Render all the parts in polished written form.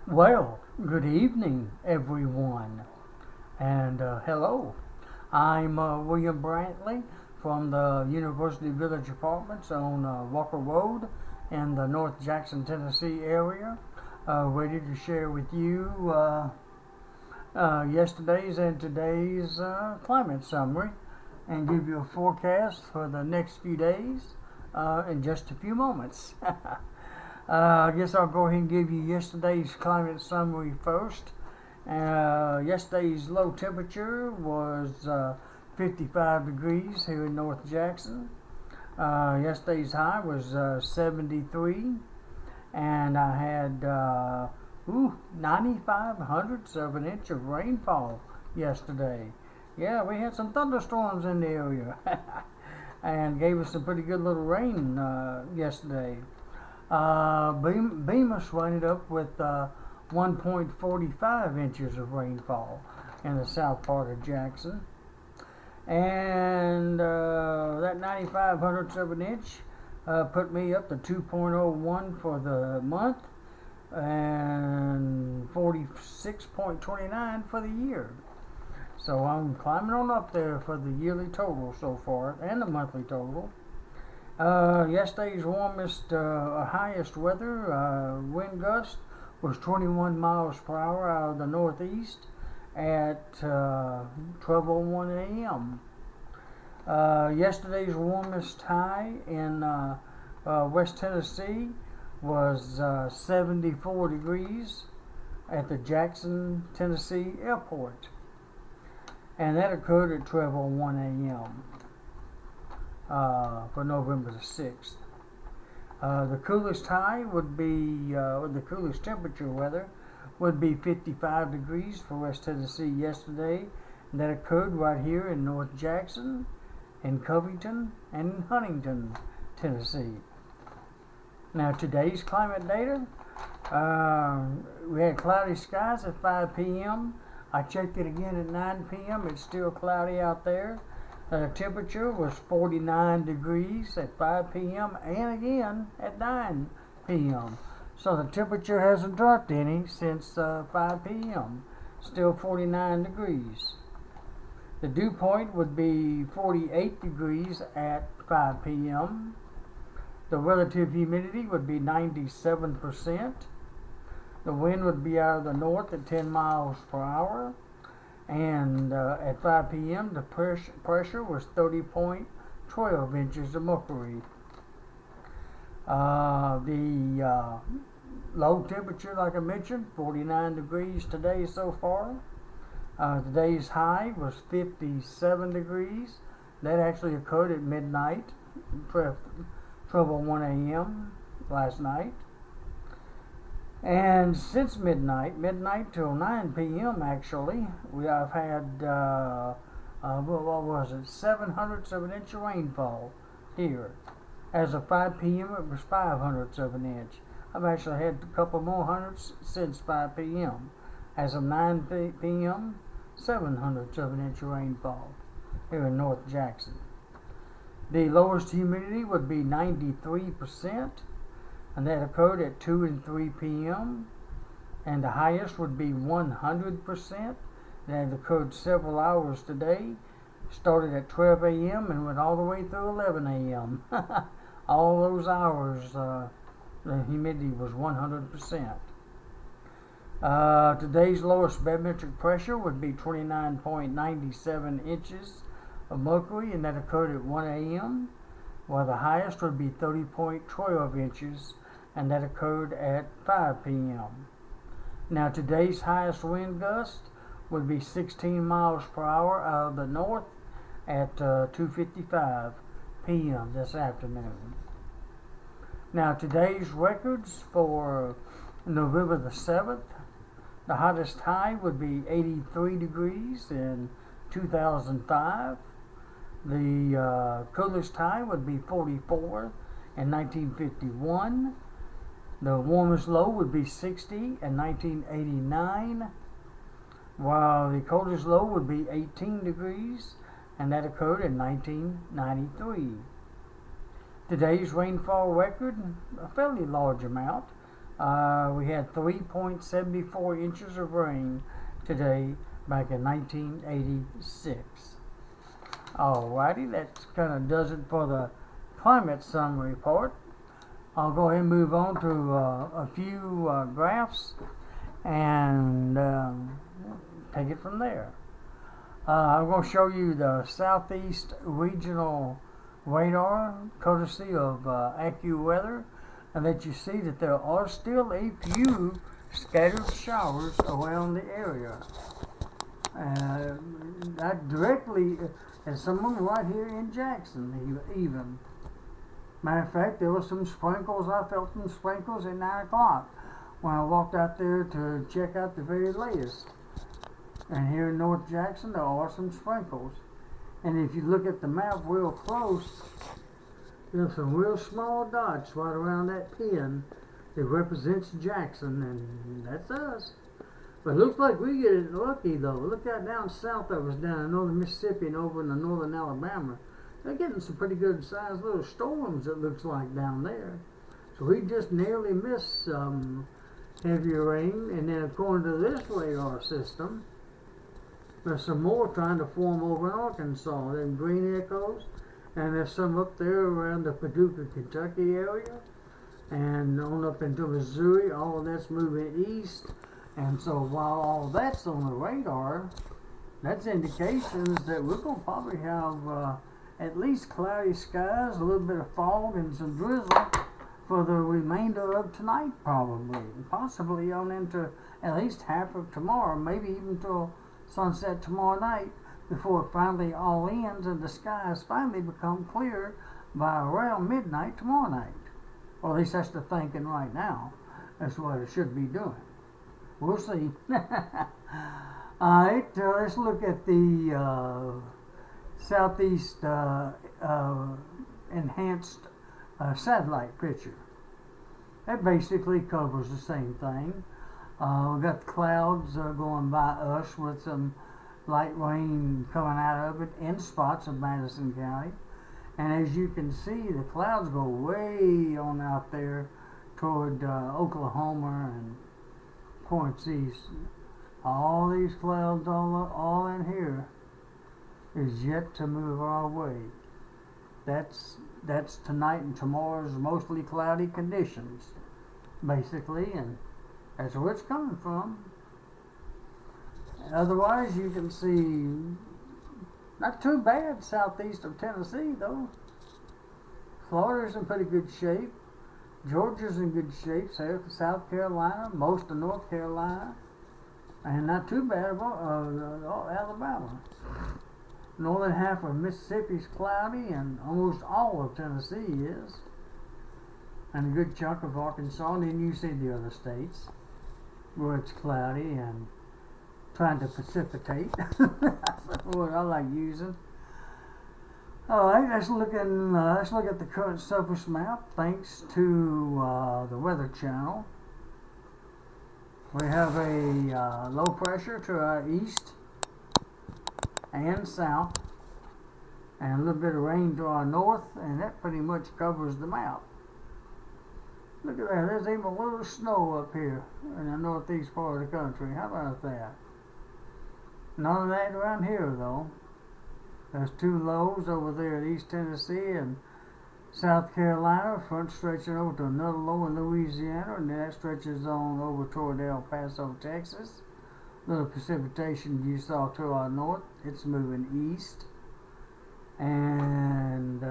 Well, good evening, everyone, and hello. I'm William Brantley from the University Village Apartments on Walker Road in the North Jackson, Tennessee area, ready to share with you yesterday's and today's climate summary and give you a forecast for the next few days in just a few moments. I guess I'll go ahead and give you yesterday's climate summary first. Yesterday's low temperature was 55 degrees here in North Jackson. Yesterday's high was 73, and I had 95 hundredths of an inch of rainfall yesterday. Yeah, we had some thunderstorms in the area and gave us some pretty good little rain yesterday. Bemis ended up with 1.45 inches of rainfall in the south part of Jackson. And that 95 hundredths of an inch put me up to 2.01 for the month and 46.29 for the year. So I'm climbing on up there for the yearly total so far and the monthly total. Yesterday's highest weather, wind gust was 21 miles per hour out of the northeast at 12:01 a.m. Yesterday's warmest high in West Tennessee was 74 degrees at the Jackson, Tennessee airport, and that occurred at 12:01 a.m. For November the 6th. The coolest high would be, the coolest temperature weather would be 55 degrees for West Tennessee yesterday. And that occurred right here in North Jackson, in Covington, and in Huntington, Tennessee. Now today's climate data, we had cloudy skies at 5 p.m. I checked it again at 9 p.m. It's still cloudy out there. The temperature was 49 degrees at 5 p.m. and again at 9 p.m. So the temperature hasn't dropped any since 5 p.m. Still 49 degrees. The dew point would be 48 degrees at 5 p.m. The relative humidity would be 97%. The wind would be out of the north at 10 miles per hour. And at 5 p.m. the pressure was 30.12 inches of mercury. The low temperature, like I mentioned, 49 degrees today so far. Today's high was 57 degrees. That actually occurred at midnight, 12:01 a.m. last night. And since midnight till 9 p.m. actually, I've had, 7 hundredths of an inch of rainfall here. As of 5 p.m. it was 5 hundredths of an inch. I've actually had a couple more hundredths since 5 p.m. As of 9 p.m., 7 hundredths of an inch of rainfall here in North Jackson. The lowest humidity would be 93%. And that occurred at 2 and 3 p.m. And the highest would be 100%. That occurred several hours today. Started at 12 a.m. and went all the way through 11 a.m. All those hours, the humidity was 100%. Today's lowest barometric pressure would be 29.97 inches of mercury, and that occurred at 1 a.m. While the highest would be 30.12 inches, and that occurred at 5 p.m. Now today's highest wind gust would be 16 miles per hour out of the north at 2:55 p.m. this afternoon. Now today's records for November the 7th, the hottest high would be 83 degrees in 2005. The coolest high would be 44 in 1951. The warmest low would be 60 in 1989, while the coldest low would be 18 degrees, and that occurred in 1993. Today's rainfall record, a fairly large amount, We had 3.74 inches of rain today back in 1986. Alrighty, that kind of does it for the climate summary report. I'll go ahead and move on to a few graphs and take it from there. I'm going to show you the Southeast Regional Radar, courtesy of AccuWeather, and let you see that there are still a few scattered showers around the area. Not directly, and some of them right here in Jackson even. Matter of fact, there were some sprinkles. I felt some sprinkles at 9 o'clock when I walked out there to check out the very latest. And here in North Jackson, there are some sprinkles. And if you look at the map real close, there's some real small dots right around that pin that represents Jackson, and that's us. But it looks like we get lucky though. Look out down south of us, down in northern Mississippi and over in the northern Alabama. They're getting some pretty good sized little storms, it looks like, down there. So we just narrowly missed some heavier rain. And then according to this radar system, there's some more trying to form over in Arkansas, them green echoes, and there's some up there around the Paducah, Kentucky area, and on up into Missouri. All of that's moving east, and so while all that's on the radar, that's indications that we're going to probably have at least cloudy skies, a little bit of fog, and some drizzle for the remainder of tonight, probably, and possibly on into at least half of tomorrow, maybe even till sunset tomorrow night, before it finally all ends and the skies finally become clear by around midnight tomorrow night. Or at least that's the thinking right now. That's what it should be doing. We'll see. Alright, let's look at the Southeast enhanced satellite picture. That basically covers the same thing. We've got the clouds going by us with some light rain coming out of it in spots of Madison County. And as you can see, the clouds go way on out there toward Oklahoma and points east. All these clouds all in here is yet to move our way. That's tonight and tomorrow's mostly cloudy conditions, basically, and that's where it's coming from. Otherwise, you can see not too bad southeast of Tennessee, though. Florida's in pretty good shape. Georgia's in good shape. South Carolina, most of North Carolina, and not too bad about Alabama. Northern half of Mississippi's cloudy, and almost all of Tennessee is, and a good chunk of Arkansas. And then you see the other states where it's cloudy and trying to precipitate. That's the word I like using. Alright, let's look at the current surface map thanks to the Weather Channel. We have a low pressure to our east and south, and a little bit of rain to our north, and that pretty much covers the map. Look at that, there's even a little snow up here in the northeast part of the country. How about that? None of that around here, though. There's two lows over there at East Tennessee and South Carolina, front stretching over to another low in Louisiana, and then that stretches on over toward El Paso, Texas. Little precipitation you saw to our north, it's moving east. And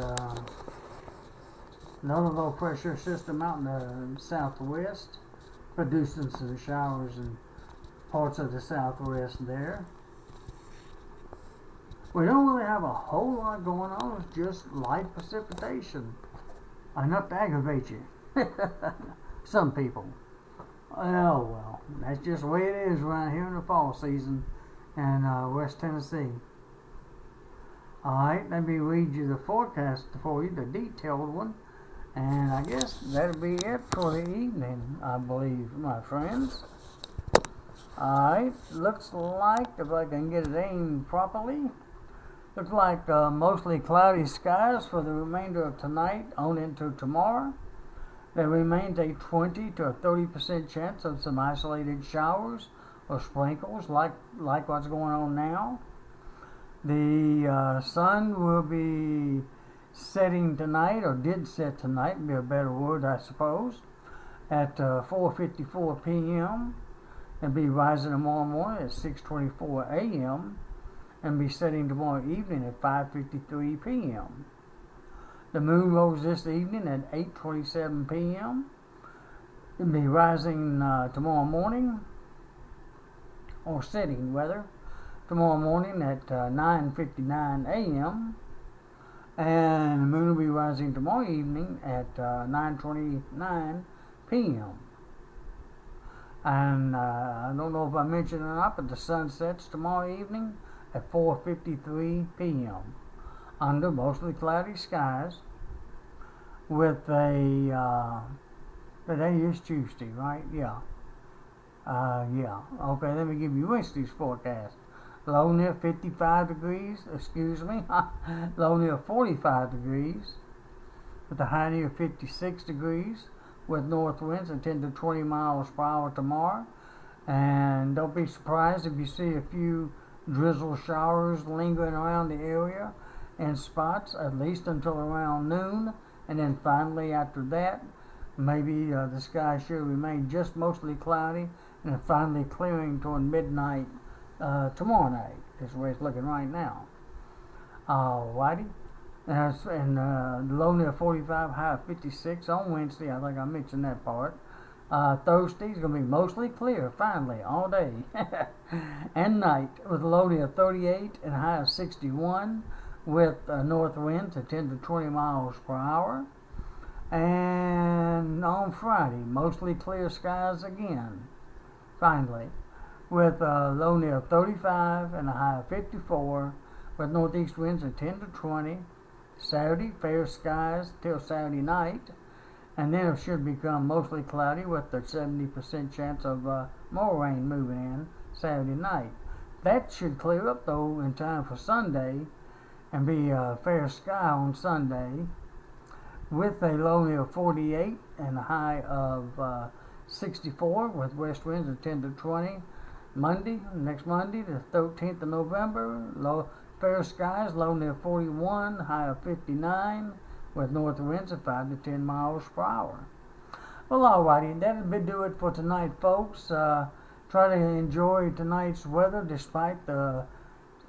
another low pressure system out in the southwest, producing some showers in parts of the southwest there. We don't really have a whole lot going on. It's just light precipitation. Enough to aggravate you. Some people. Oh, well, that's just the way it is around here in the fall season in West Tennessee. Alright, let me read you the forecast for you, the detailed one. And I guess that'll be it for the evening, I believe, my friends. Alright, looks like, if I can get it aimed properly, looks like mostly cloudy skies for the remainder of tonight on into tomorrow. There remains a 20 to a 30% chance of some isolated showers or sprinkles like what's going on now. The sun will be setting tonight, or did set tonight, would be a better word, I suppose, at 4:54 p.m. and be rising tomorrow morning at 6:24 a.m. and be setting tomorrow evening at 5:53 p.m. The moon rose this evening at 8:27 p.m. and be rising tomorrow morning, or setting rather, tomorrow morning at 9:59 a.m. and the moon will be rising tomorrow evening at 9:29 p.m. And I don't know if I mentioned it or not, but the sun sets tomorrow evening at 4:53 p.m. under mostly cloudy skies with a today is Tuesday, right? Yeah. Yeah. Okay, let me give you Wednesday's forecast. Low near 55 degrees, low near 45 degrees, with a high near 56 degrees, with north winds at 10 to 20 miles per hour tomorrow. And don't be surprised if you see a few drizzle showers lingering around the area in spots, at least until around noon. And then finally after that, maybe the sky should remain just mostly cloudy, and then finally clearing toward midnight tomorrow night. Is the way it's looking right now. Alrighty. And low near 45, high of 56 on Wednesday. I think I mentioned that part. Thursday's going to be mostly clear, finally, all day and night, with a low near 38 and a high of 61, with north winds at 10 to 20 miles per hour. And on Friday, mostly clear skies again, finally, with a low near 35 and a high of 54, with northeast winds at 10 to 20. Saturday, fair skies till Saturday night, and then it should become mostly cloudy with a 70% chance of more rain moving in Saturday night. That should clear up though in time for Sunday and be fair sky on Sunday, with a low near 48 and a high of 64, with west winds of 10 to 20. Next Monday, the 13th of November, fair skies, low near 41, high of 59, with north winds of 5 to 10 miles per hour. Well, alrighty, that'll do it for tonight, folks. Try to enjoy tonight's weather despite the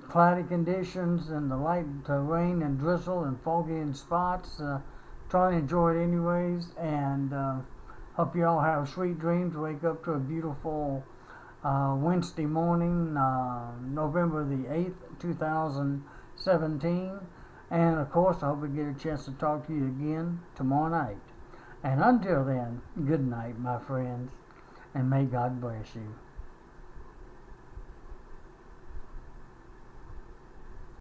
cloudy conditions and the light rain and drizzle and foggy in spots. Try to enjoy it anyways, and hope you all have sweet dreams. Wake up to a beautiful Wednesday morning, November the 8th, 2017. And of course, I hope we get a chance to talk to you again tomorrow night. And until then, good night, my friends, and may God bless you.